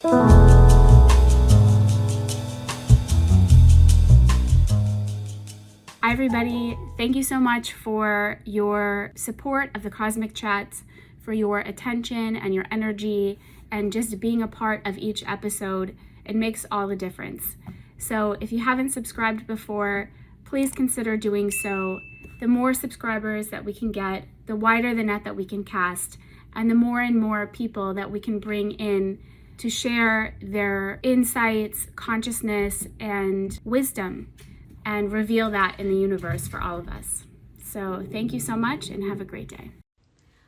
Hi everybody, thank you so much for your support of the Cosmic Chats, for your attention and your energy, and just being a part of each episode. It makes all the difference. So if you haven't subscribed before, please consider doing so. The more subscribers that we can get, the wider the net that we can cast, and the more and more people that we can bring in to share their insights, consciousness, and wisdom, and reveal that in the universe for all of us. So thank you so much and have a great day.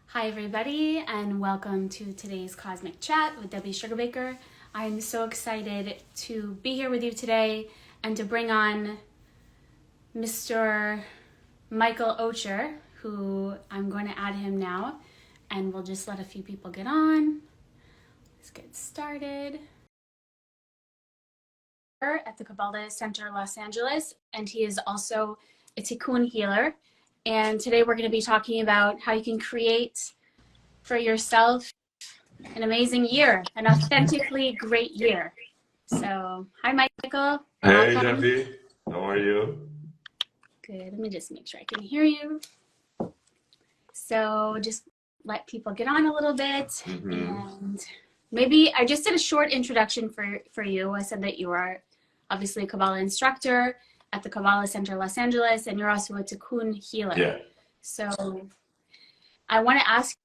Hi everybody, and welcome to today's Cosmic Chat with Debbie Sugarbaker. I'm so excited to be here with you today and to bring on Mr. Michael Ocher, who I'm going to add him now, and we'll just let a few people get on. Let's get started. At the Kabbalah Center, Los Angeles, and he is also a Tikkun healer. And today we're going to be talking about how you can create for yourself an amazing year, an authentically great year. So, hi Michael. Hey Debbie, how are you? Good. Let me just make sure I can hear you. So just let people get on a little bit, and maybe I just did a short introduction for you. I said that you are obviously a Kabbalah instructor at the Kabbalah Center, Los Angeles, and you're also a Tikkun healer. Yeah. So I want to ask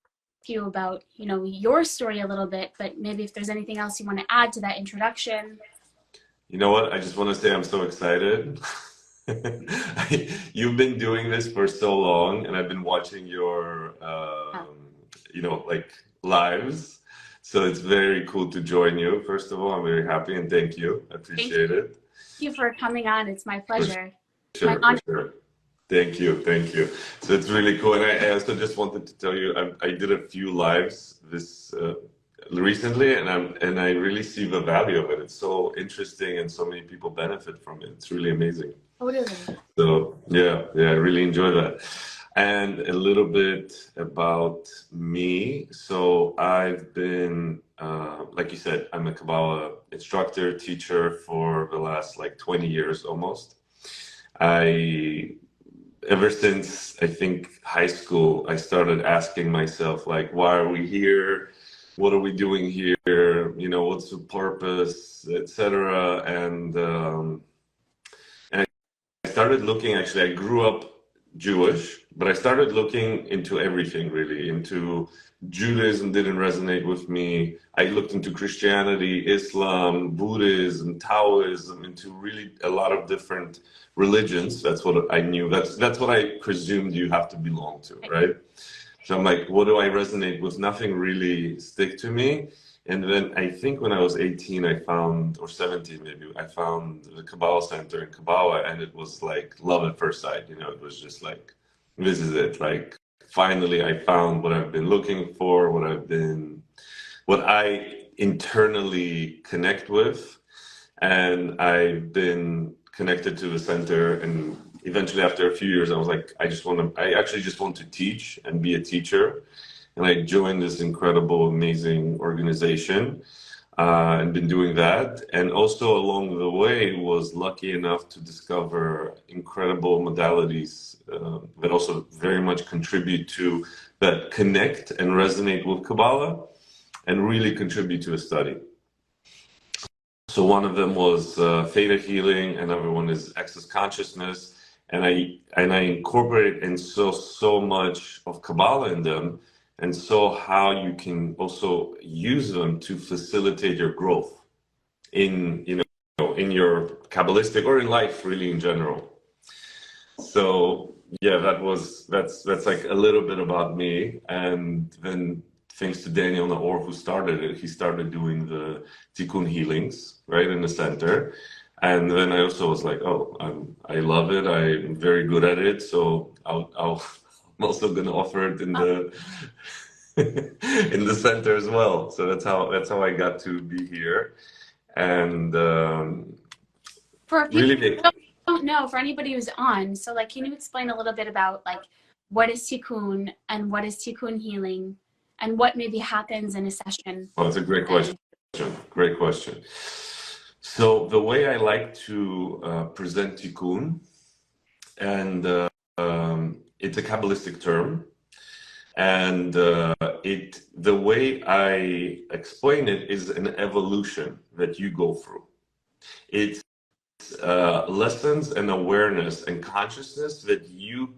you about, your story a little bit, but maybe if there's anything else you want to add to that introduction. You know what? I just want to say I'm so excited. You've been doing this for so long, and I've been watching your, lives. So it's very cool to join you. First of all, I'm very happy and thank you. I appreciate it. Thank you for coming on. It's my pleasure. Sure. Thank you. So it's really cool. And I also just wanted to tell you, I did a few lives this recently, and I really see the value of it. It's so interesting, and so many people benefit from it. It's really amazing. Totally. So yeah, I really enjoy that. And a little bit about me. So I've been, like you said, I'm a Kabbalah instructor, teacher for the last 20 years almost. Ever since I think high school, I started asking myself, why are we here? What are we doing here? What's the purpose, etc. And I started looking, actually, I grew up Jewish, but I started looking into everything, really. Into Judaism didn't resonate with me. I looked into Christianity, Islam, Buddhism, Taoism, into really a lot of different religions. That's what I knew. That's what I presumed you have to belong to, right? So I'm like, what do I resonate with? Nothing really stick to me. And then I think when I was 18, or 17 maybe, I found the Kabbalah Center in Kabbalah, and it was like love at first sight. It was just like, this is it. Finally, I found what I've been looking for, what I internally connect with. And I've been connected to the center, and eventually after a few years, I was like, I actually just want to teach and be a teacher. And I joined this incredible, amazing organization and been doing that. And also along the way was lucky enough to discover incredible modalities that also very much contribute to that connect and resonate with Kabbalah and really contribute to a study. So one of them was theta healing, another one is access consciousness. And I incorporated and saw so much of Kabbalah in them, and saw how you can also use them to facilitate your growth in your Kabbalistic or in life, really, in general. So yeah, that's like a little bit about me. And then thanks to Daniel Naor, who started it, he started doing the Tikkun healings right in the center. And then I also was like, I love it. I'm very good at it. So I'm also going to offer it in the in the center as well. So that's how I got to be here. And for people really who don't know, for anybody who's on, so can you explain a little bit about what is Tikkun and what is Tikkun healing and what maybe happens in a session? Well, that's a great question. Great question. So the way I like to present Tikkun, and it's a Kabbalistic term, and the way I explain it is an evolution that you go through. It's lessons and awareness and consciousness that you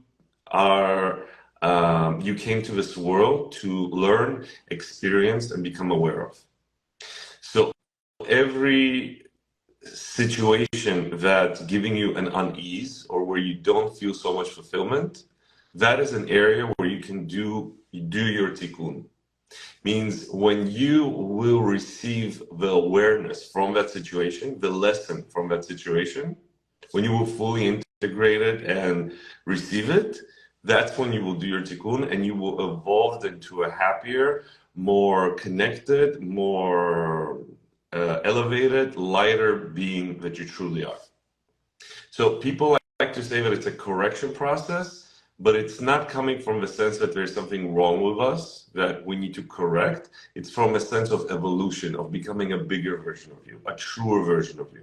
are you came to this world to learn, experience, and become aware of. So every situation that's giving you an unease or where you don't feel so much fulfillment, that is an area where you can do your tikkun. Means when you will receive the awareness from that situation, the lesson from that situation, when you will fully integrate it and receive it, that's when you will do your tikkun and you will evolve into a happier, more connected, more elevated, lighter being that you truly are. So people like to say that it's a correction process, but it's not coming from the sense that there's something wrong with us that we need to correct. It's from a sense of evolution, of becoming a bigger version of you, a truer version of you.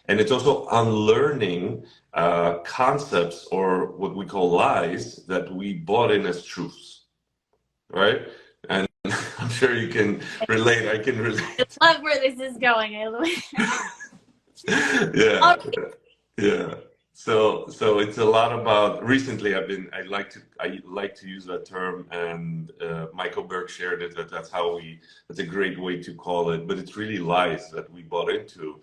And it's also unlearning concepts or what we call lies that we bought in as truths, right? And I'm sure you can relate. I can relate. I love where this is going. I love Yeah, yeah. So it's a lot about. Recently, I like to use that term, and Michael Ocher shared it. That's a great way to call it. But it's really lies that we bought into.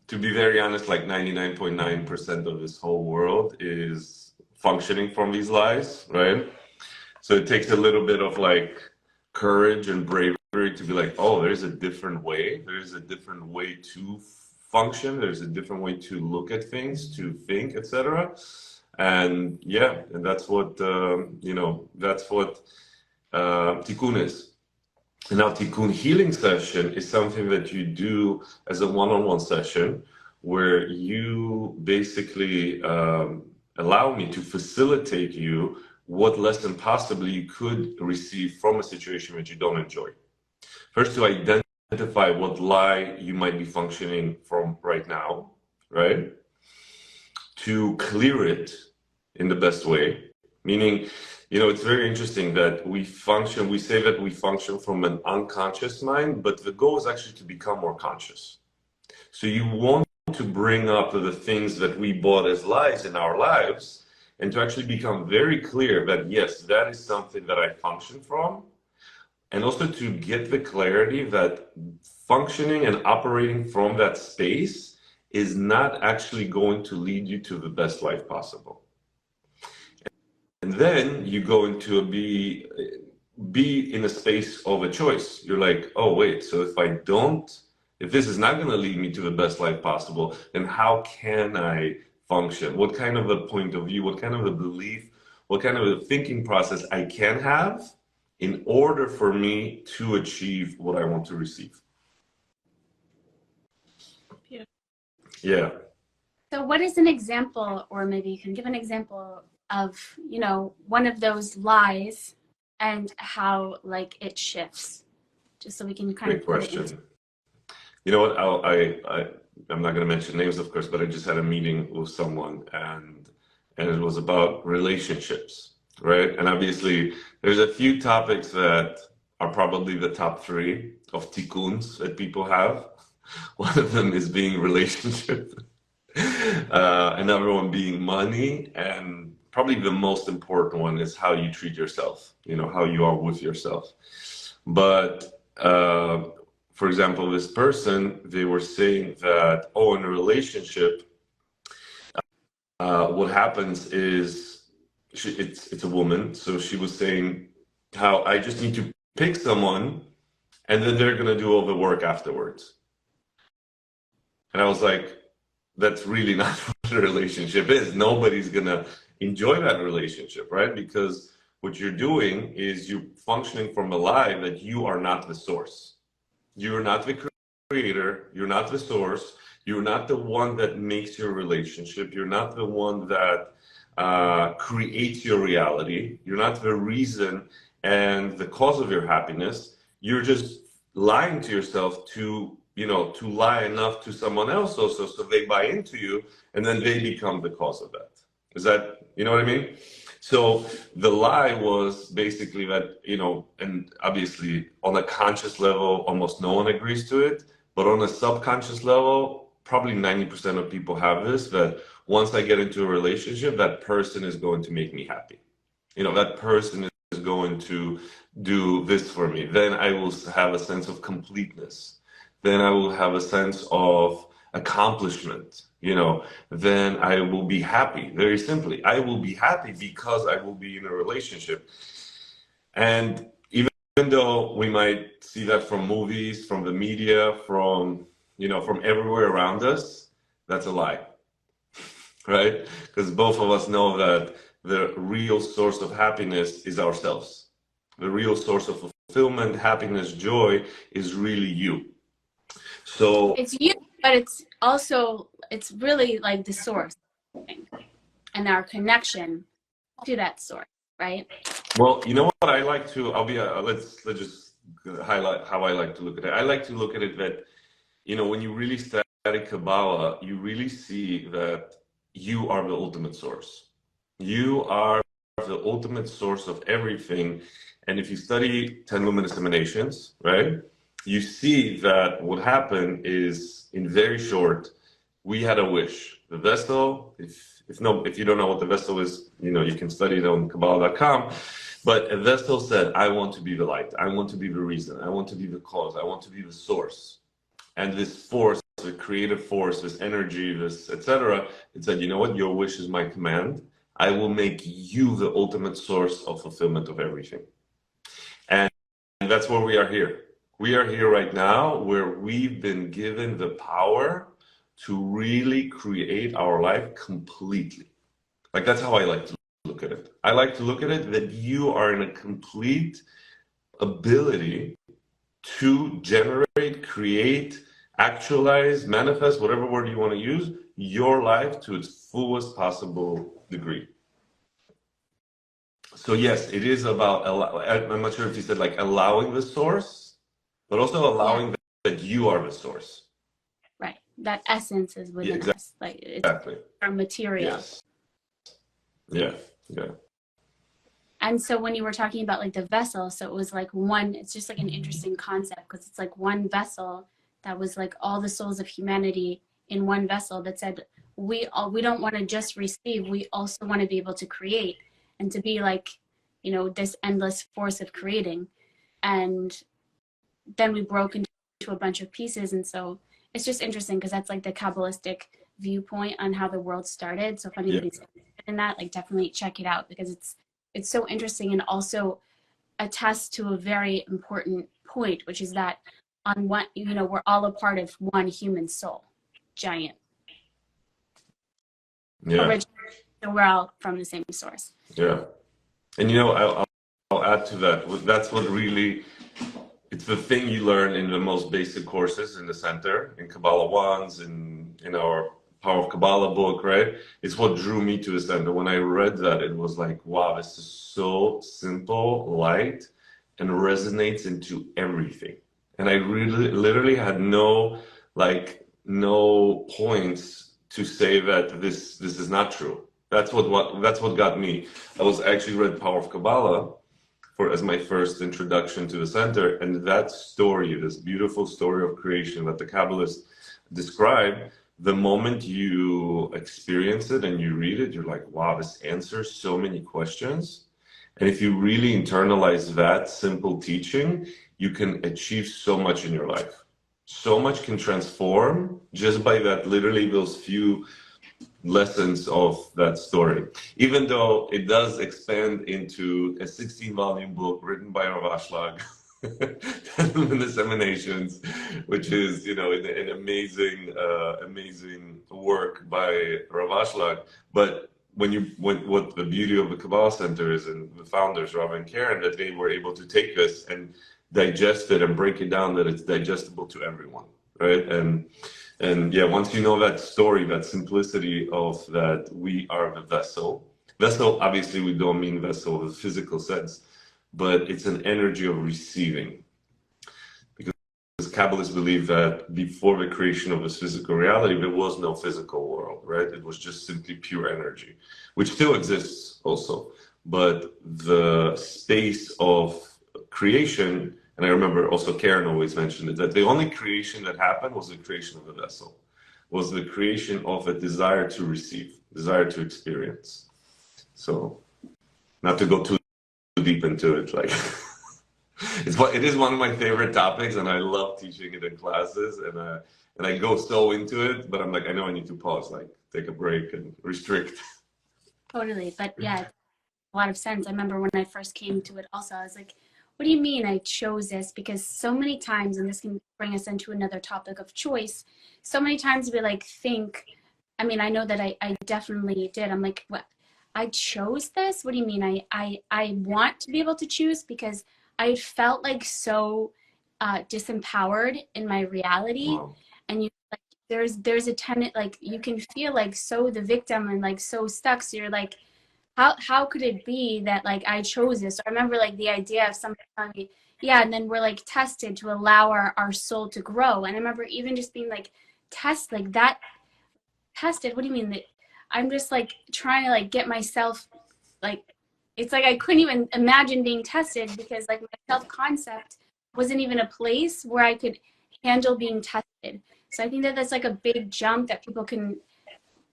To be very honest, like 99.9% of this whole world is functioning from these lies, right? So it takes a little bit of like courage and bravery to be like, oh, there's a different way. There's a different way to function. There's a different way to look at things, to think, etc. And yeah, and that's what tikkun is. And now, Tikkun healing session is something that you do as a one-on-one session where you basically allow me to facilitate you what lesson possibly you could receive from a situation that you don't enjoy. First, to identify what lie you might be functioning from right now, right? To clear it in the best way, meaning, it's very interesting that we say that we function from an unconscious mind, but the goal is actually to become more conscious. So you want to bring up the things that we bought as lies in our lives and to actually become very clear that, yes, that is something that I function from. And also to get the clarity that functioning and operating from that space is not actually going to lead you to the best life possible. And then you go into be in a space of a choice. You're like, oh, wait, so if this is not going to lead me to the best life possible, then how can I function? What kind of a point of view, what kind of a belief, what kind of a thinking process I can have in order for me to achieve what I want to receive? Beautiful. Yeah. So what is an example, or maybe you can give an example of, one of those lies and how it shifts, just so we can kind Great of put it question. You know what? I'm not going to mention names, of course, but I just had a meeting with someone, and it was about relationships, right? And obviously, there's a few topics that are probably the top 3 of tikkuns that people have. One of them is being relationship, another one being money, and probably the most important one is how you treat yourself, how you are with yourself. But for example, this person, they were saying that, in a relationship, what happens is, it's a woman, so she was saying how I just need to pick someone and then they're going to do all the work afterwards. And I was like, that's really not what a relationship is. Nobody's going to enjoy that relationship, right? Because what you're doing is you're functioning from a lie that you are not the source. You're not the creator. You're not the source. You're not the one that makes your relationship. You're not the one that creates your reality. You're not the reason and the cause of your happiness. You're just lying to yourself to, to lie enough to someone else also so they buy into you, and then they become the cause of that. Is that, you know what I mean? So the lie was basically that, and obviously on a conscious level, almost no one agrees to it, but on a subconscious level, probably 90% of people have this, that once I get into a relationship, that person is going to make me happy. That person is going to do this for me. Then I will have a sense of completeness. Then I will have a sense of accomplishment. Then I will be happy. Very simply, I will be happy because I will be in a relationship. And even though we might see that from movies, from the media, from everywhere around us, that's a lie, right? Because both of us know that the real source of happiness is ourselves. The real source of fulfillment, happiness, joy is really you. So it's you, but it's really like the source and our connection to that source, right? well, you know what I like to, let's just highlight how I like to look at it. I like to look at it that, when you really study Kabbalah, you really see that you are the ultimate source. You are the ultimate source of everything. And if you study 10 luminous emanations, right, you see that what happened is, in very short, we had a wish. The vessel, if you don't know what the vessel is, you can study it on Kabbalah.com. But a vessel said, I want to be the light. I want to be the reason. I want to be the cause. I want to be the source. And this force, the creative force, this energy, this etc., it said, you know what? Your wish is my command. I will make you the ultimate source of fulfillment of everything. And that's where we are here. We are here right now where we've been given the power to really create our life completely. Like, that's how I like to look at it. I like to look at it that you are in a complete ability to generate, create, actualize, manifest, whatever word you want to use, your life to its fullest possible degree. So yes, it is about, I'm not sure if you said like allowing the source, but also allowing that you are the source. Right. That essence is within us. Like, it's our material. Yes. Yeah. And so when you were talking about like the vessel, so it was like it's just like an interesting concept, because it's like one vessel that was like all the souls of humanity in one vessel that said, we don't want to just receive, we also want to be able to create and to be like, this endless force of creating. And then we broke into a bunch of pieces. And so it's just interesting because that's like the Kabbalistic viewpoint on how the world started. So if anybody's interested in that, like, definitely check it out, because it's so interesting, and also attests to a very important point, which is that on one, we're all a part of one human soul, giant. Yeah. Originally, so we're all from the same source. Yeah. And I'll add to that. That's what really, it's the thing you learn in the most basic courses in the center, in Kabbalah 1s, in our Power of Kabbalah book, right? It's what drew me to the center. When I read that, it was like, wow, this is so simple, light, and resonates into everything. And I really, literally had no points to say that this is not true. That's what got me. I was actually read Power of Kabbalah as my first introduction to the center, and that story, this beautiful story of creation that the Kabbalists describe, the moment you experience it and you read it, you're like, wow, this answers so many questions. And if you really internalize that simple teaching, you can achieve so much in your life. So much can transform just by that, literally those few lessons of that story, even though it does expand into a 16-volume book written by Rav Ashlag, 10 luminous emanations, which is, an amazing work by Rav Ashlag. But what the beauty of the Kabbalah Center is, and the founders, Rav and Karen, that they were able to take this and digest it and break it down, that it's digestible to everyone, right? And yeah, once you know that story, that simplicity of that we are the vessel. Vessel, obviously, we don't mean vessel in the physical sense, but it's an energy of receiving. Because Kabbalists believe that before the creation of this physical reality, there was no physical world, right? It was just simply pure energy, which still exists also. But the space of creation, and I remember also Karen always mentioned it, that the only creation that happened was the creation of the vessel, was the creation of a desire to receive, desire to experience. So, not to go too deep into it, like it is one of my favorite topics, and I love teaching it in classes, and I go so into it, but I'm like, I know I need to pause, like take a break and restrict. Totally, but yeah, a lot of sense. I remember when I first came to it also, I was like, what do you mean I chose this? Because so many times, and this can bring us into another topic of choice, so many times we like think, I mean, I know that I definitely did. I'm like, what? I chose this? What do you mean? I want to be able to choose because I felt like so disempowered in my reality. Wow. And you like there's a tenant like you can feel like so the victim and like so stuck. So you're like, how could it be that like I chose this? So I remember like the idea of somebody telling me, yeah, and then we're like tested to allow our soul to grow. And I remember even just being like like that tested. What do you mean that I'm just like trying to like get myself like it's like I couldn't even imagine being tested because like my self-concept wasn't even a place where I could handle being tested. So I think that that's like a big jump that people can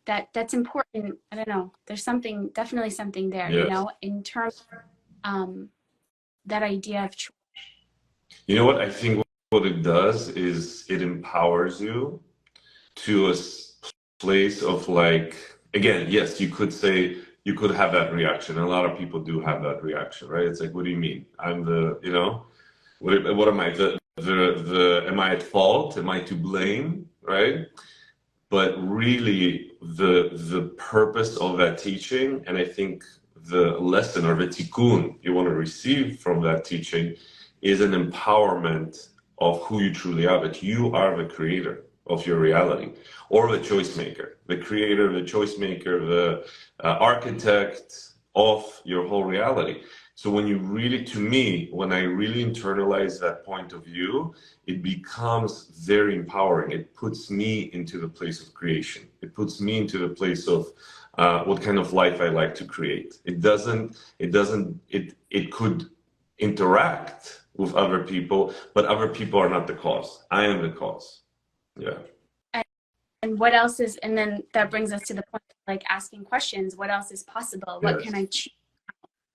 that's important. I don't know. There's something, definitely something there, Yes. you know, in terms of that idea of choice. You know what? I think what it does is it empowers you to a place of like, again, yes, you could say, you could have that reaction. A lot of people do have that reaction, right? It's like, what do you mean? I'm the, you know, what am I? Am I at fault? Am I to blame? Right? But really, the purpose of that teaching, and I think the lesson or the tikkun you want to receive from that teaching is an empowerment of who you truly are, that you are the creator of your reality, or the choice maker, the creator, the choice maker, the architect of your whole reality. So when you really, to me, when I really internalize that point of view, it becomes very empowering. It puts me into the place of creation. It puts me into the place of what kind of life I like to create. It could interact with other people, but other people are not the cause. I am the cause. Yeah. And what else is, and then that brings us to the point of like asking questions. What else is possible? What can I choose?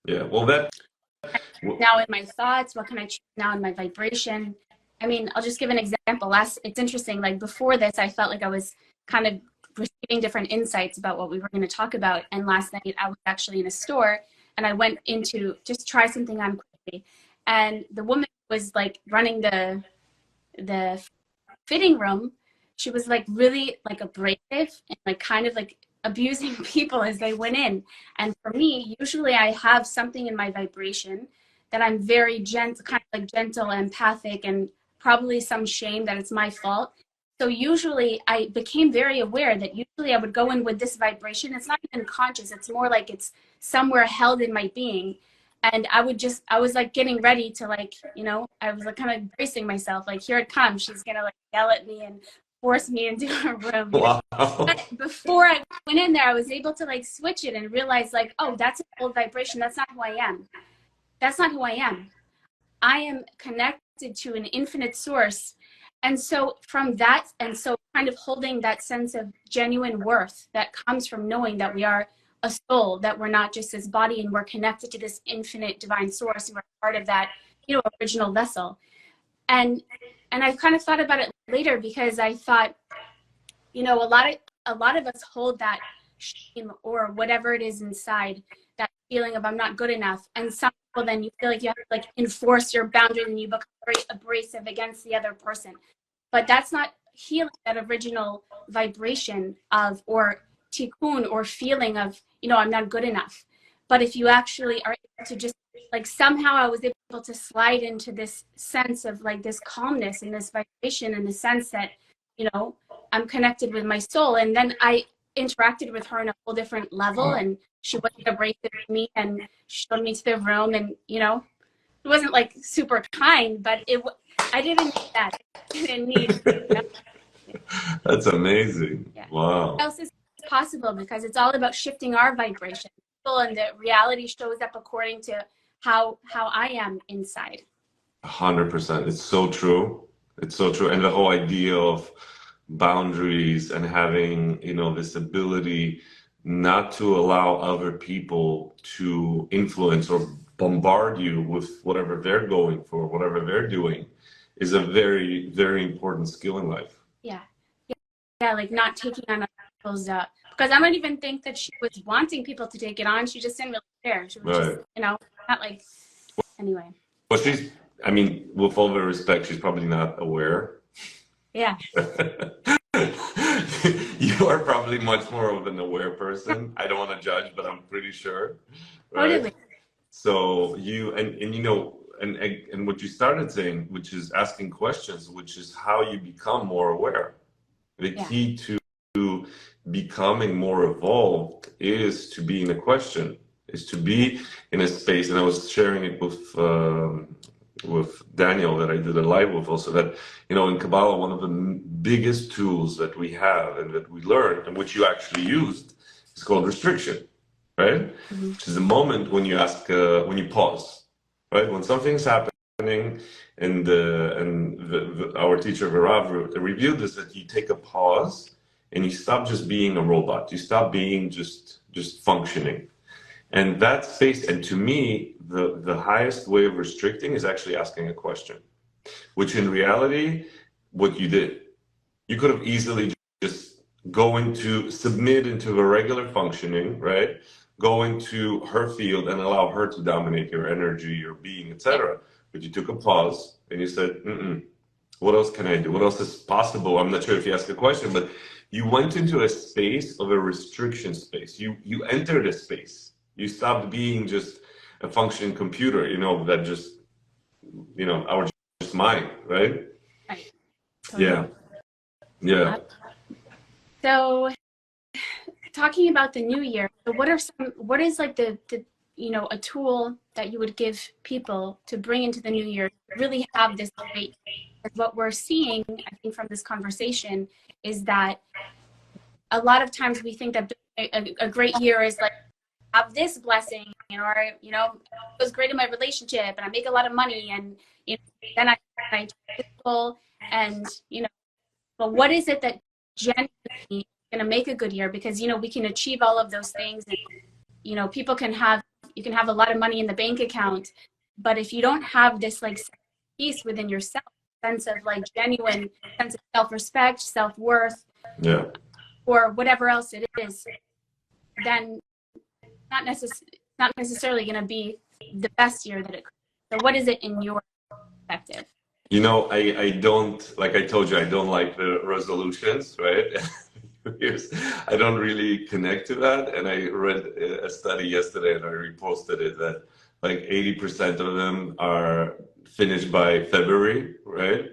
Yeah. Well, that now in my thoughts, what can I choose now in my vibration? I mean, I'll just give an example. It's interesting. Like before this, I felt like I was kind of receiving different insights about what we were going to talk about. And last night I was actually in a store and I went into just try something on quickly. And the woman was like running the fitting room. She was like really like abrasive and like kind of like abusing people as they went in. And for me, usually I have something in my vibration that I'm very gentle, kind of like gentle, empathic, and probably some shame that it's my fault. So usually I became very aware that usually I would go in with this vibration. It's not even conscious. It's more like it's somewhere held in my being. And I was like getting ready to like, you know, I was like kind of bracing myself, like here it comes. She's going to like yell at me and force me into her room. wow. But before I went in there, I was able to like switch it and realize like, oh, that's an old vibration. That's not who I am. That's not who I am. I am connected to an infinite source. And so from that, and so kind of holding that sense of genuine worth that comes from knowing that we are a soul, that we're not just this body and we're connected to this infinite divine source and we're part of that, you know, original vessel. And I kind of thought about it later because I thought, you know, a lot of us hold that shame or whatever it is inside, that feeling of I'm not good enough. And some people then you feel like you have to like enforce your boundaries and you become very abrasive against the other person. But that's not healing that original vibration of or tikkun or feeling of, you know, I'm not good enough. But if you actually are able to just like somehow I was able to slide into this sense of like this calmness and this vibration and the sense that, you know, I'm connected with my soul. And then I interacted with her on a whole different level and she wasn't abrasive with me and showed me to the room and, you know, it wasn't like super kind, but I didn't need that. I didn't need, you know, That's amazing. yeah. Wow. What else is possible, because it's all about shifting our vibration, and the reality shows up according to how I am inside. 100%. It's so true. It's so true. And the whole idea of boundaries and having, this ability not to allow other people to influence or bombard you with whatever they're going for, whatever they're doing, is a very, very important skill in life. Yeah. Yeah, like not taking on other people's because I don't even think that she was wanting people to take it on. She just didn't really care. She was just, not like, anyway. Well, I mean, with all the respect, she's probably not aware. Yeah. You are probably much more of an aware person. I don't want to judge, but I'm pretty sure. Right? Totally. So and what you started saying, which is asking questions, which is how you become more aware. The key to becoming more evolved is to be in a question, is to be in a space. And I was sharing it with Daniel that I did a live with also, that in Kabbalah, one of the biggest tools that we have and that we learned, and which you actually used, is called restriction, right? Mm-hmm. Which is a moment when you when you pause, right? When something's happening, and our teacher Verav reviewed this, that you take a pause and you stop just being a robot. You stop being just functioning. And that space, and to me, the highest way of restricting is actually asking a question, which in reality, what you did, you could have easily just submit into a regular functioning, right? Go into her field and allow her to dominate your energy, your being, etc. But you took a pause and you said, what else can I do? What else is possible? I'm not sure if you asked a question, but you went into a space of a restriction space. You entered a space. You stopped being just a functioning computer, that just, our just mind, right? Right. Totally. Yeah. So talking about the new year, what is like the a tool that you would give people to bring into the new year to really have this great? What we're seeing, I think, from this conversation is that a lot of times we think that a great year is like, have this blessing, or it was great in my relationship and I make a lot of money, and then I people, and but what is it that genuinely is going to make a good year? Because we can achieve all of those things, and people can have, you can have a lot of money in the bank account, but if you don't have this like peace within yourself, sense of like genuine sense of self-respect, self-worth, or whatever else it is, then not necessarily going to be the best year that it could. So what is it in your perspective? I don't, like I told you, I don't like the resolutions, right? I don't really connect to that. And I read a study yesterday and I reposted it, that like 80% of them are finished by February, right?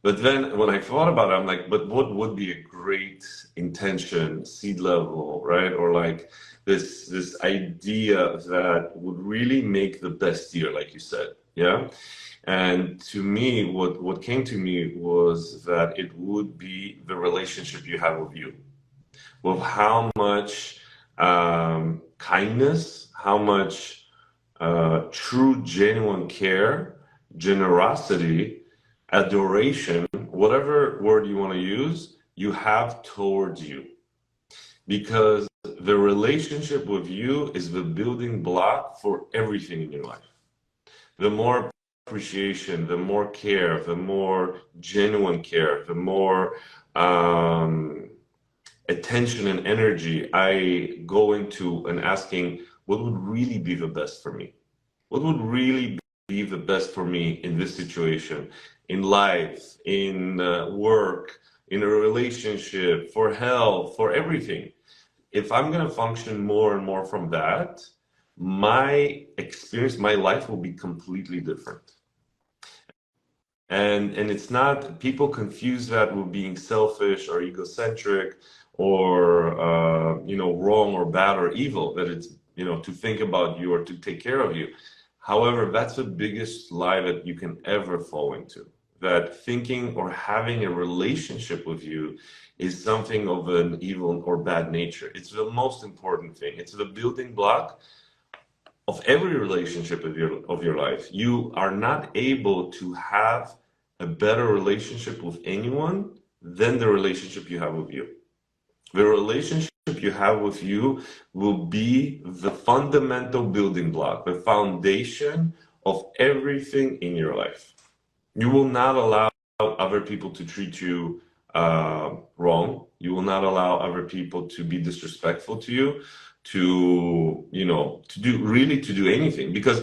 But then when I thought about it, I'm like, but what would be a great intention, seed level, right? Or like this idea that would really make the best year, like you said, yeah? And to me, what came to me was that it would be the relationship you have with you, with how much kindness, how much true, genuine care, generosity, adoration, whatever word you want to use, you have towards you. Because the relationship with you is the building block for everything in your life. The more appreciation, the more care, the more genuine care, the more attention and energy I go into and asking, what would really be the best for me? What would really be the best for me in this situation, in life, in work, in a relationship, for health, for everything? If I'm going to function more and more from that, my experience, my life will be completely different. And it's not, people confuse that with being selfish or egocentric or, wrong or bad or evil, that it's, to think about you or to take care of you. However, that's the biggest lie that you can ever fall into. that thinking or having a relationship with you is something of an evil or bad nature. It's the most important thing. It's the building block of every relationship of your life. You are not able to have a better relationship with anyone than the relationship you have with you. The relationship you have with you will be the fundamental building block, the foundation of everything in your life. You will not allow other people to treat you wrong. You will not allow other people to be disrespectful to you, to do anything. Because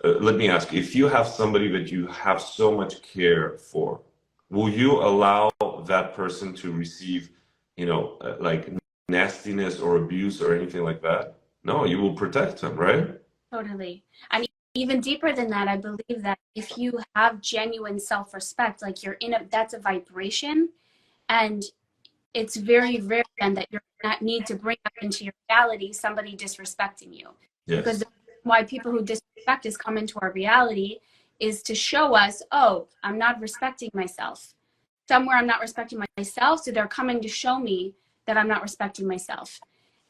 let me ask you, if you have somebody that you have so much care for, will you allow that person to receive, like nastiness or abuse or anything like that? No, you will protect them, right? Totally. And even deeper than that, I believe that if you have genuine self-respect, like that's a vibration, and it's very rare then that you're not need to bring up into your reality somebody disrespecting you. Yes. Because the reason why people who disrespect us come into our reality is to show us, oh, I'm not respecting myself. Somewhere I'm not respecting myself, so they're coming to show me that I'm not respecting myself.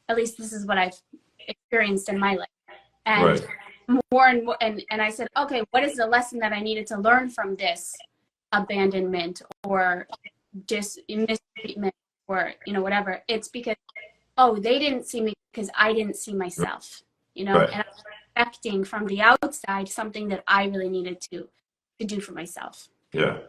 At least this is what I've experienced in my life. And right. more and more, and I said, okay, what is the lesson that I needed to learn from this abandonment or just mistreatment or whatever? It's because, oh, they didn't see me because I didn't see myself, Right. and I'm expecting from the outside something that I really needed to do for myself. Yeah.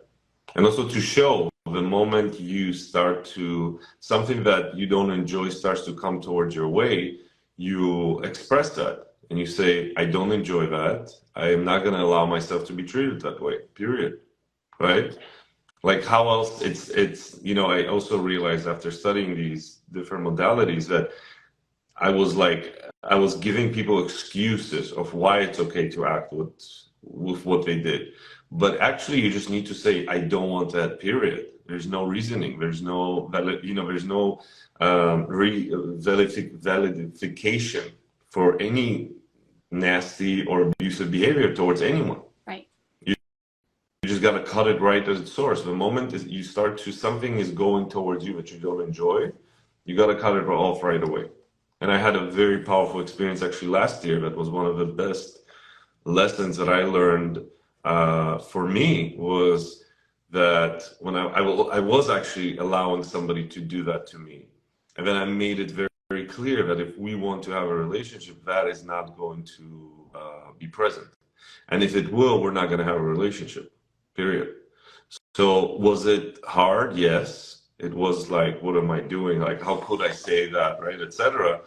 And also to show the moment you start to, something that you don't enjoy starts to come towards your way, you express that and you say, I don't enjoy that. I am not going to allow myself to be treated that way, period. Right? Like how else I also realized after studying these different modalities that I was giving people excuses of why it's okay to act with what they did. But actually, you just need to say, I don't want that, period. There's no reasoning. There's no validification for any nasty or abusive behavior towards anyone. Right. You just got to cut it right at its source. The moment you start to, something is going towards you that you don't enjoy, you got to cut it off right away. And I had a very powerful experience actually last year that was one of the best lessons that I learned for me was that when I was actually allowing somebody to do that to me. And then I made it very, very clear that if we want to have a relationship, that is not going to be present. And if it will, we're not going to have a relationship, period. So was it hard? Yes. It was like, what am I doing? Like, how could I say that, right, etc.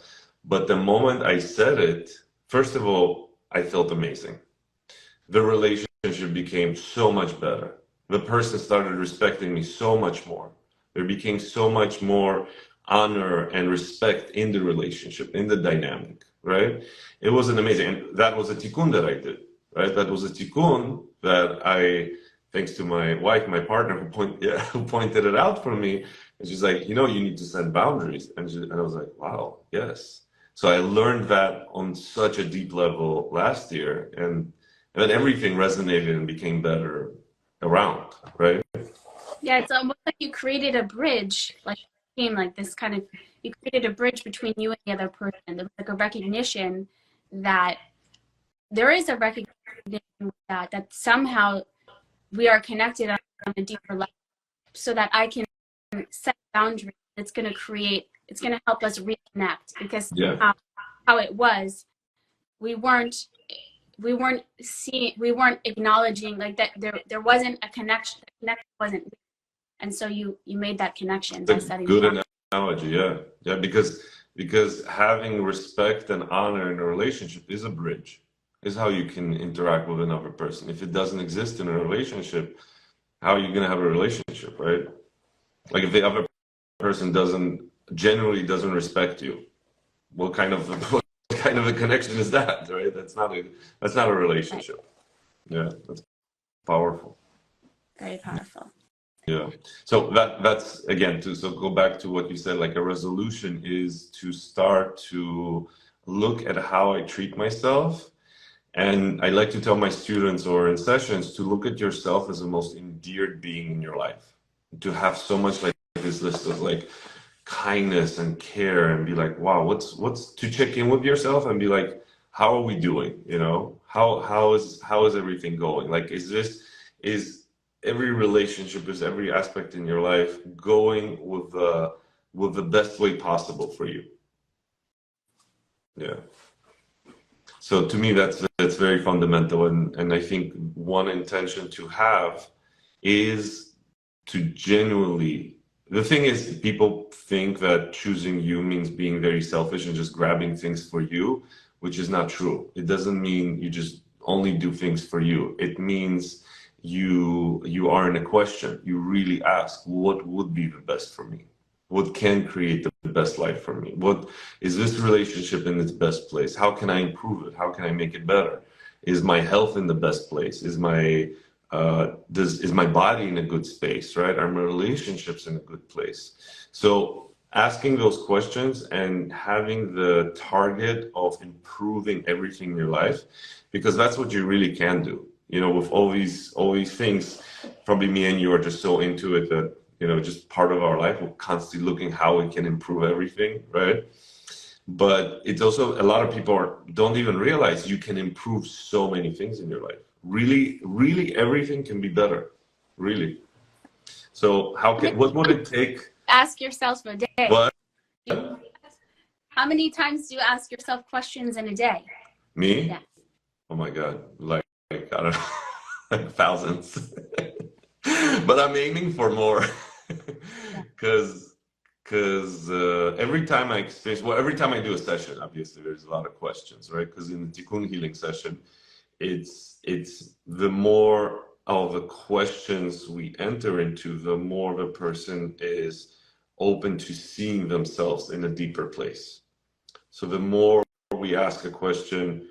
But the moment I said it, first of all, I felt amazing. The relationship became so much better. The person started respecting me so much more. There became so much more honor and respect in the relationship, in the dynamic, right? It was an amazing, and that was a tikkun that I did, right? That was a tikkun that I, thanks to my wife, my partner, who pointed it out for me. And she's like, you need to set boundaries. And I was like, wow, yes. So I learned that on such a deep level last year, and then everything resonated and became better around, right? Yeah, it's almost like you created a bridge, like became like this kind of, you created a bridge between you and the other person. There was like a recognition that there is a recognition that somehow we are connected on a deeper level, so that I can set boundaries. It's going to help us reconnect, because how it was, we weren't acknowledging like that there wasn't a connection. The connection wasn't, and so you made that connection by setting. Good analogy, yeah, because having respect and honor in a relationship is a bridge, is how you can interact with another person. If it doesn't exist in a relationship, how are you going to have a relationship, right? Like if the other person generally doesn't respect you, what kind of a connection is that, right? That's not a relationship. Right. Yeah, that's powerful. Very powerful. Yeah. So that's again so go back to what you said, like a resolution is to start to look at how I treat myself And I like to tell my students or in sessions to look at yourself as the most endeared being in your life, to have so much like this list of like kindness and care and be like, wow, what's to check in with yourself and be like, how are we doing? You know, how is everything going? Like, is every relationship, is every aspect in your life going with the best way possible for you? Yeah. So to me, that's very fundamental, and I think one intention to have is to genuinely. The thing is, people think that choosing you means being very selfish and just grabbing things for you, which is not true. It doesn't mean you just only do things for you. It means you are in a question. You really ask, what would be the best for me? What can create the best life for me? What is this relationship in its best place? How can I improve it? How can I make it better? Is my health in the best place? Is my body in a good space, right? Are my relationships in a good place? So asking those questions and having the target of improving everything in your life, because that's what you really can do. You know, with all these things, probably me and you are just so into it that, you know, just part of our life. We're constantly looking how we can improve everything, right? But it's also a lot of people don't even realize you can improve so many things in your life. Really, really everything can be better. Really. So what would it take? Ask yourself a day. What? How many times do you ask yourself questions in a day? Me? Yeah. Oh my God. I don't know, like thousands. But I'm aiming for more. Because every time every time I do a session, obviously there's a lot of questions, right? Because in the Tikkun healing session, it's the more of the questions we enter into, the more the person is open to seeing themselves in a deeper place. So the more we ask a question,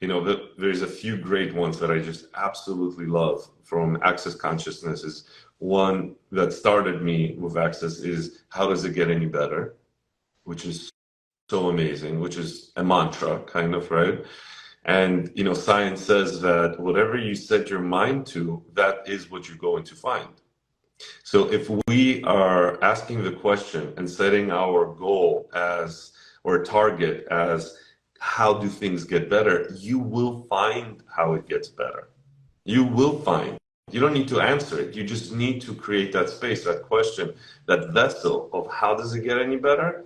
you know, there's a few great ones that I just absolutely love from Access Consciousness. Is one that started me with Access is, how does it get any better? Which is so amazing, which is a mantra, kind of, right? And, you know, science says that whatever you set your mind to, that is what you're going to find. So if we are asking the question and setting our goal as, or target as, how do things get better, you will find how it gets better. You will find. You don't need to answer it. You just need to create that space, that question, that vessel of how does it get any better?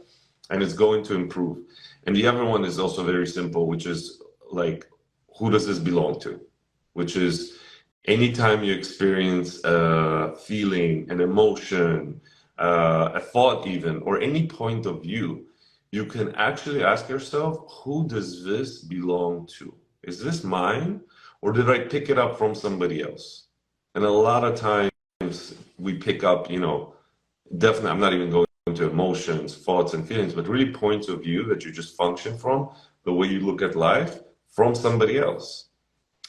And it's going to improve. And the other one is also very simple, which is like, who does this belong to? Which is, anytime you experience a feeling, an emotion, a thought even, or any point of view, you can actually ask yourself, who does this belong to? Is this mine? Or did I pick it up from somebody else? And a lot of times we pick up, you know, definitely, I'm not even going into emotions, thoughts, and feelings, but really points of view that you just function from, the way you look at life, from somebody else.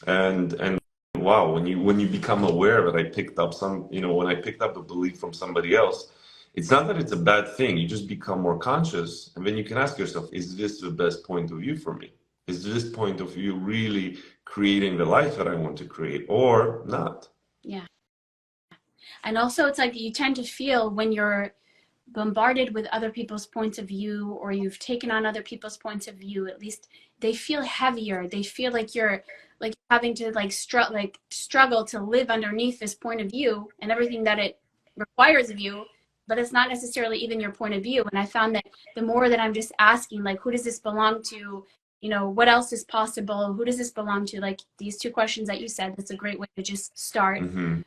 And wow, when you become aware that I picked up some, you know, when I picked up a belief from somebody else, it's not that it's a bad thing. You just become more conscious, and then you can ask yourself, is this the best point of view for me? Is this point of view really creating the life that I want to create, or not? Yeah. And also, it's like you tend to feel when you're bombarded with other people's points of view, or you've taken on other people's points of view, at least they feel heavier. They feel like you're like having to struggle to live underneath this point of view and everything that it requires of you, but it's not necessarily even your point of view. And I found that the more that I'm just asking, like, who does this belong to? You know, what else is possible? Who does this belong to? Like these two questions that you said, that's a great way to just start. Mm-hmm.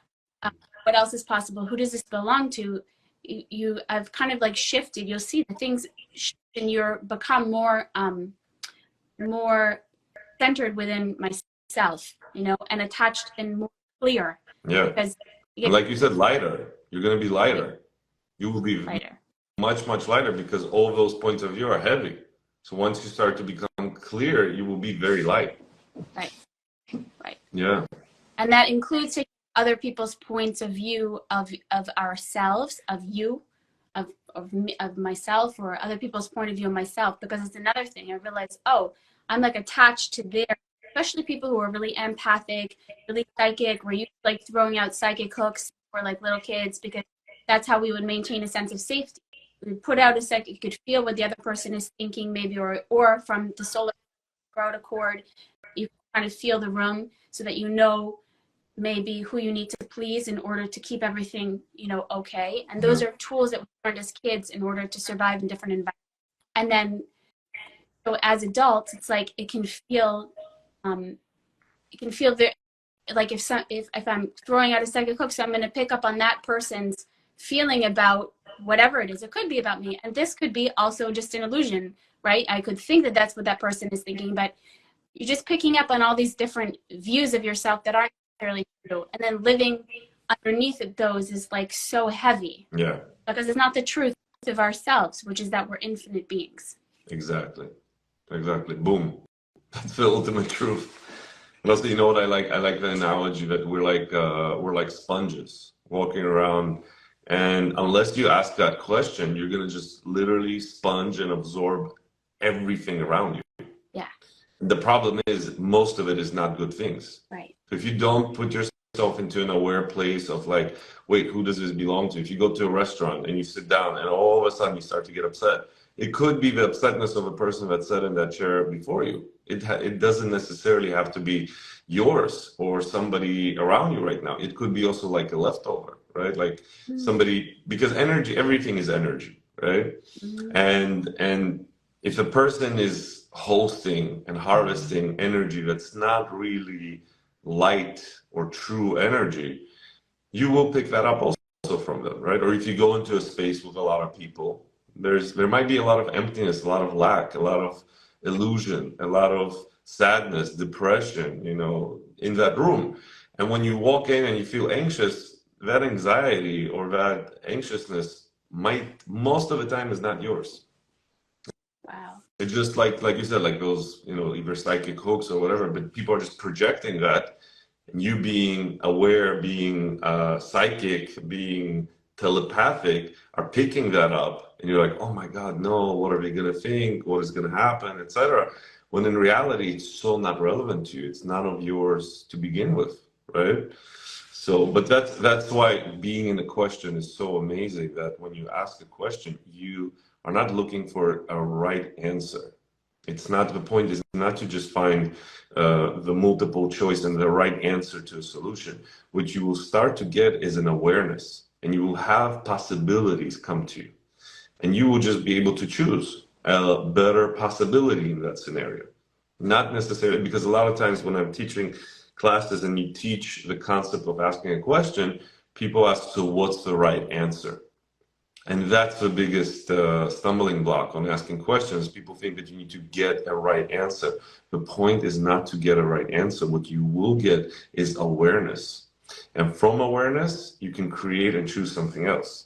What else is possible? Who does this belong to? I've kind of like shifted. You'll see the things shift and you're become more more centered within myself, you know, and attached and more clear. Yeah. Because And like you said, lighter. You're going to be lighter. You will be lighter. much, much lighter because all those points of view are heavy. So once you start to become clear, you will be very light. Right. Right. Yeah. And that includes taking other people's points of view of ourselves, of you, of me, of myself, or other people's point of view of myself, because it's another thing. I realize, oh, I'm like attached to their especially people who are really empathic, really psychic, we're used to like throwing out psychic hooks for like little kids because that's how we would maintain a sense of safety. We would put out a psychic, you could feel what the other person is thinking maybe, or from the solar throw out a cord, you kind of feel the room so that you know maybe who you need to please in order to keep everything, okay. And those are tools that we learned as kids in order to survive in different environments. And then, so as adults, it's like it can feel very, like if I'm throwing out a psychic hook, so I'm going to pick up on that person's feeling about whatever it is. It could be about me, and this could be also just an illusion, right? I could think that that's what that person is thinking, but you're just picking up on all these different views of yourself that aren't necessarily true, and then living underneath those is like so heavy. Yeah. Because it's not the truth of ourselves, which is that we're infinite beings. Exactly. Boom. That's the ultimate truth. And also, you know what I like? I like the analogy that we're like sponges walking around, and unless you ask that question, you're gonna just literally sponge and absorb everything around you. Yeah. The problem is most of it is not good things. Right. So if you don't put yourself into an aware place of like, wait, who does this belong to? If you go to a restaurant and you sit down and all of a sudden you start to get upset, it could be the upsetness of a person that sat in that chair before you. It doesn't necessarily have to be yours or somebody around you right now. It could be also like a leftover, right? Like somebody, because energy, everything is energy, right? And if a person is hosting and harvesting energy that's not really light or true energy, you will pick that up also from them, right? Or if you go into a space with a lot of people, there might be a lot of emptiness, a lot of lack, a lot of illusion, a lot of sadness, depression, in that room. And when you walk in and you feel anxious, that anxiety or that anxiousness most of the time is not yours. Wow. It's just like you said, like those, either psychic hooks or whatever, but people are just projecting that. And you being aware, being psychic, being telepathic, are picking that up. And you're like, oh my God, no, what are they going to think? What is going to happen, etc. When in reality, it's so not relevant to you. It's none of yours to begin with, right? So, but that's why being in the question is so amazing, that when you ask a question, you are not looking for a right answer. It's not, the point is not to just find the multiple choice and the right answer to a solution. What you will start to get is an awareness, and you will have possibilities come to you. And you will just be able to choose a better possibility in that scenario. Not necessarily, because a lot of times when I'm teaching classes and you teach the concept of asking a question, people ask, so what's the right answer? And that's the biggest stumbling block on asking questions. People think that you need to get a right answer. The point is not to get a right answer. What you will get is awareness. And from awareness, you can create and choose something else.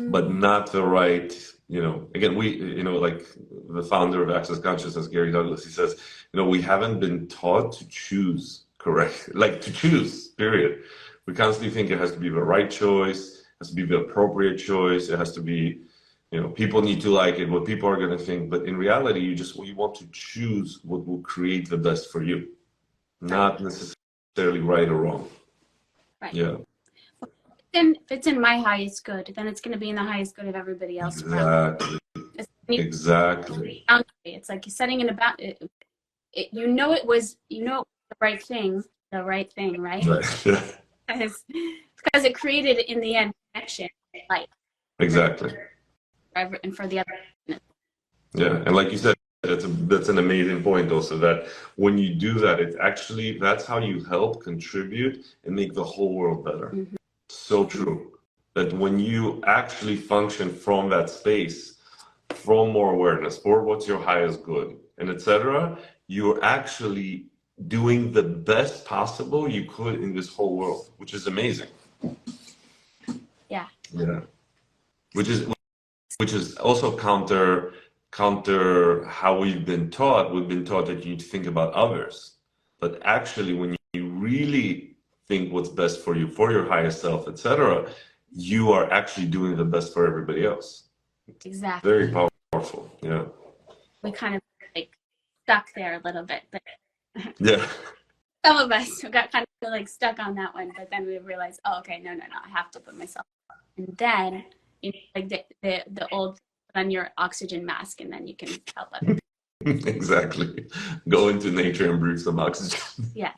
But not the right, again, we, like the founder of Access Consciousness, Gary Douglas, he says, we haven't been taught to choose correct, like to choose, period. We constantly think it has to be the right choice, has to be the appropriate choice. It has to be, people need to like it, what people are going to think. But in reality, you want to choose what will create the best for you, not necessarily right or wrong. Right. Yeah. If it's in my highest good, then it's going to be in the highest good of everybody else. Exactly. Exactly. It's like you're setting in about it. It was the right thing, right? Right. Because it created in the end connection, like exactly. And for the other. Yeah, and like you said, that's an amazing point also, that when you do that, it's actually, that's how you help contribute and make the whole world better. So true. That when you actually function from that space, from more awareness, or what's your highest good, and etc., you're actually doing the best possible you could in this whole world, which is amazing. Yeah. Which is also counter how we've been taught. We've been taught that you need to think about others, but actually, when you really think what's best for you, for your highest self, etc., you are actually doing the best for everybody else. Exactly. Very powerful. Yeah. We kind of like stuck there a little bit, but Yeah. some of us got kind of like stuck on that one, but then we realized, oh, okay, no, I have to put myself. And then, like the old, put on your oxygen mask, and then you can help other people. Exactly. Go into nature and breathe some oxygen. Yeah,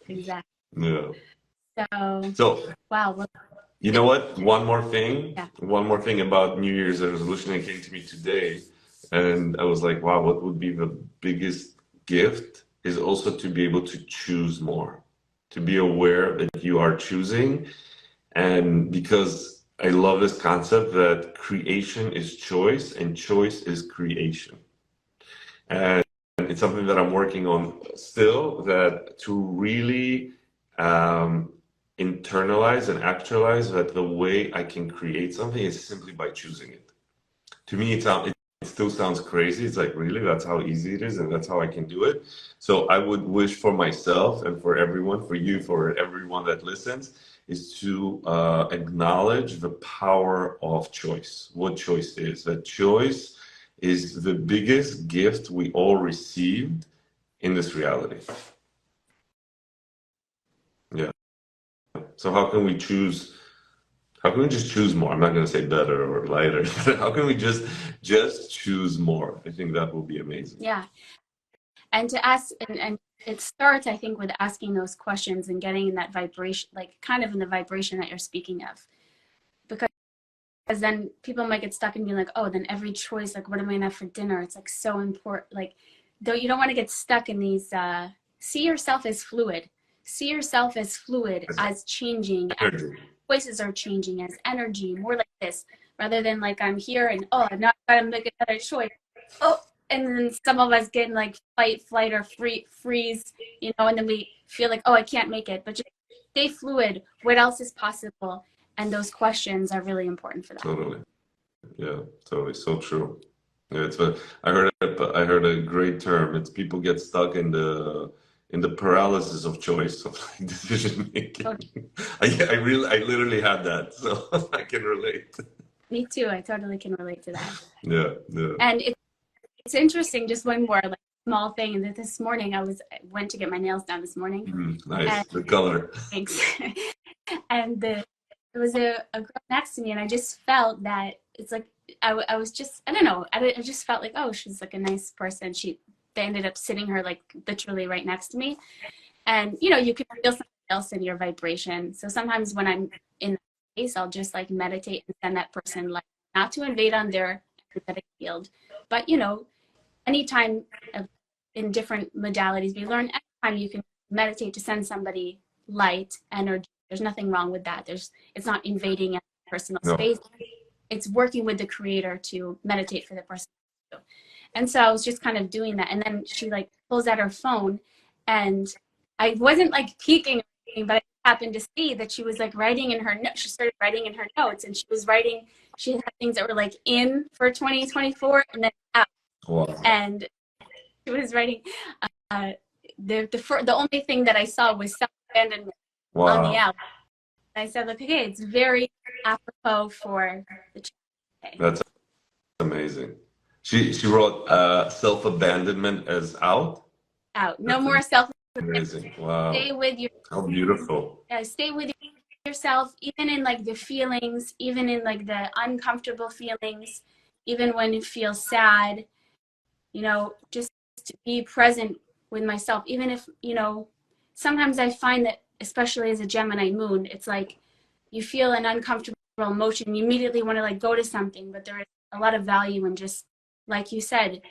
exactly. Yeah. So, So, wow. Well, you know what? yeah. One more thing about New Year's resolution that came to me today, and I was like, wow, what would be the biggest gift is also to be able to choose more, to be aware that you are choosing. And because I love this concept that creation is choice and choice is creation. And it's something that I'm working on still, that to really internalize and actualize that the way I can create something is simply by choosing it. To me, it still sounds crazy. It's like, really, that's how easy it is, and that's how I can do it. So I would wish for myself and for everyone, for you, for everyone that listens, is to acknowledge the power of choice. What choice is? That choice is the biggest gift we all received in this reality. Yeah. So how can we choose? How can we just choose more? I'm not going to say better or lighter. How can we just choose more? I think that will be amazing. Yeah. And to ask, and it starts, I think, with asking those questions and getting in that vibration, like kind of in the vibration that you're speaking of. Because then people might get stuck and be like, oh, then every choice, like, what am I going to have for dinner? It's like so important. Like, you don't want to get stuck in these, see yourself as fluid. See yourself as fluid, as changing, as choices are changing, as energy, more like this, rather than like I'm here and, oh, I've not got to make another choice. Oh, and then some of us get in like fight, flight, or freeze, and then we feel like, oh, I can't make it. But just stay fluid. What else is possible? And those questions are really important for that. Totally. Yeah, totally. So true. Yeah, I heard a great term. It's people get stuck in the paralysis of choice of like decision making. Totally. I literally had that, so I can relate. Me too. I totally can relate to that. Yeah, yeah. And it's interesting. Just one more like small thing. And this morning I went to get my nails done this morning. Nice. The color. Thanks. And there was a girl next to me, and I just felt that it's like I was just, I don't know, I just felt like, oh, she's like a nice person. They ended up sitting her like literally right next to me, and you can feel something else in your vibration. So sometimes when I'm in that space, I'll just like meditate and send that person like, not to invade on their energetic field, but anytime in different modalities we learn, anytime you can meditate to send somebody light energy, there's nothing wrong with that. It's not invading a personal space. It's working with the creator to meditate for the person. And so I was just kind of doing that. And then she like pulls out her phone, and I wasn't like peeking or anything, but I happened to see that she was like writing in her notes. She started writing in her notes, and she had things that were like in for 2024 and then out. Wow. And she was writing, the only thing that I saw was self-abandonment on the out. I said, like, okay, it's very apropos for the today. That's amazing. She wrote self-abandonment as out? Out. No more self-abandonment. Amazing. Wow. Stay with your. How beautiful. Yeah, stay with yourself, even in like the feelings, even in like the uncomfortable feelings, even when you feel sad, just to be present with myself. Even if, sometimes I find that, especially as a Gemini moon, it's like you feel an uncomfortable emotion, you immediately want to like go to something, but there is a lot of value in just, like you said,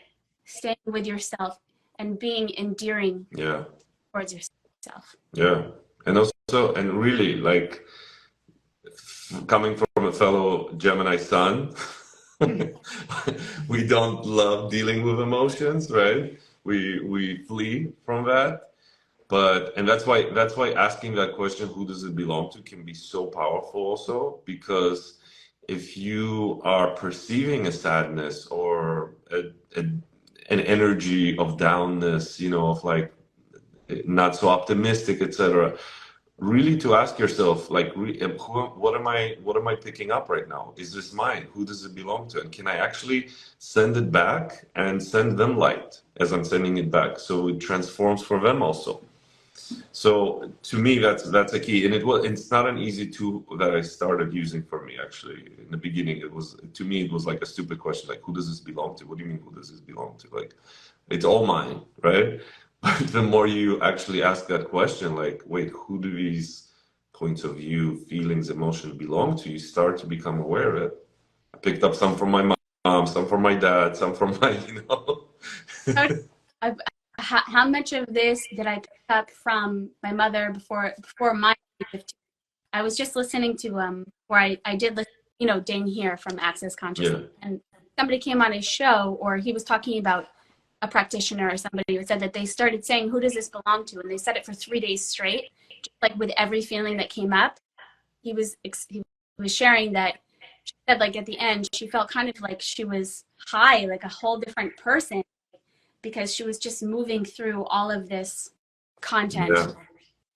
staying with yourself and being endearing towards yourself. Yeah. And also, and really, like, coming from a fellow Gemini sun, we don't love dealing with emotions, right? We flee from that. And that's why asking that question, who does it belong to, can be so powerful also, because if you are perceiving a sadness or an energy of downness, of like not so optimistic, etc., really to ask yourself, like, what am I picking up right now? Is this mine? Who does it belong to? And can I actually send it back and send them light as I'm sending it back, so it transforms for them also? So to me, that's a key, and it's not an easy tool that I started using for me. Actually, in the beginning, to me it was like a stupid question, like, who does this belong to? What do you mean, who does this belong to? Like, it's all mine, right? But the more you actually ask that question, like, wait, who do these points of view, feelings, emotions belong to? You start to become aware of it. I picked up some from my mom, some from my dad, some from my, I've, how much of this did I pick up from my mother before my 15? I was just listening to where I did listen, Dane here from Access Consciousness, Yeah, and somebody came on his show, or he was talking about a practitioner or somebody who said that they started saying, "Who does this belong to?" And they said it for 3 days straight, just like with every feeling that came up. He was sharing that she said, like, at the end, she felt kind of like she was high, like a whole different person, because she was just moving through all of this content, yeah.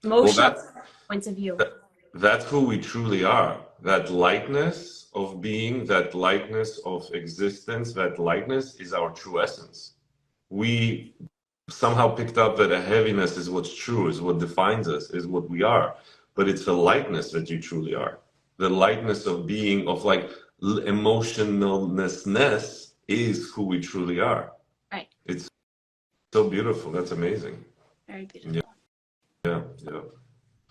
Well, emotional points of view. that's who we truly are. That lightness of being, that lightness of existence, that lightness is our true essence. We somehow picked up that a heaviness is what's true, is what defines us, is what we are. But it's the lightness that you truly are. The lightness of being, of like emotionalness is who we truly are. Right. It's so beautiful. That's amazing. Very beautiful. Yeah, yeah, yeah.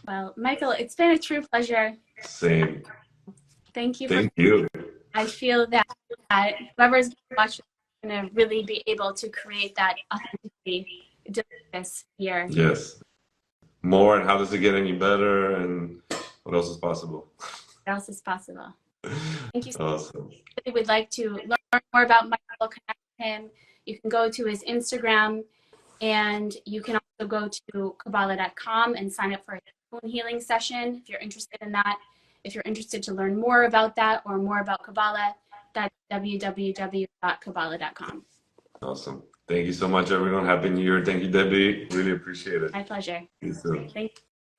Well, Michael, it's been a true pleasure. Same. Thank you for. Thank you. I feel that whoever's going to watch this is going to really be able to create that authentically this year. Yes. More, and how does it get any better, and what else is possible? What else is possible? Thank you so much. Awesome. If you would like to learn more about Michael, connect with him, you can go to his Instagram, and you can also go to Kabbalah.com and sign up for a Tikkun healing session if you're interested in that. If you're interested to learn more about that or more about Kabbalah, that's www.kabbalah.com. Awesome. Thank you so much, everyone. Happy New Year. Thank you, Debbie. Really appreciate it. My pleasure. See you soon. Thank you.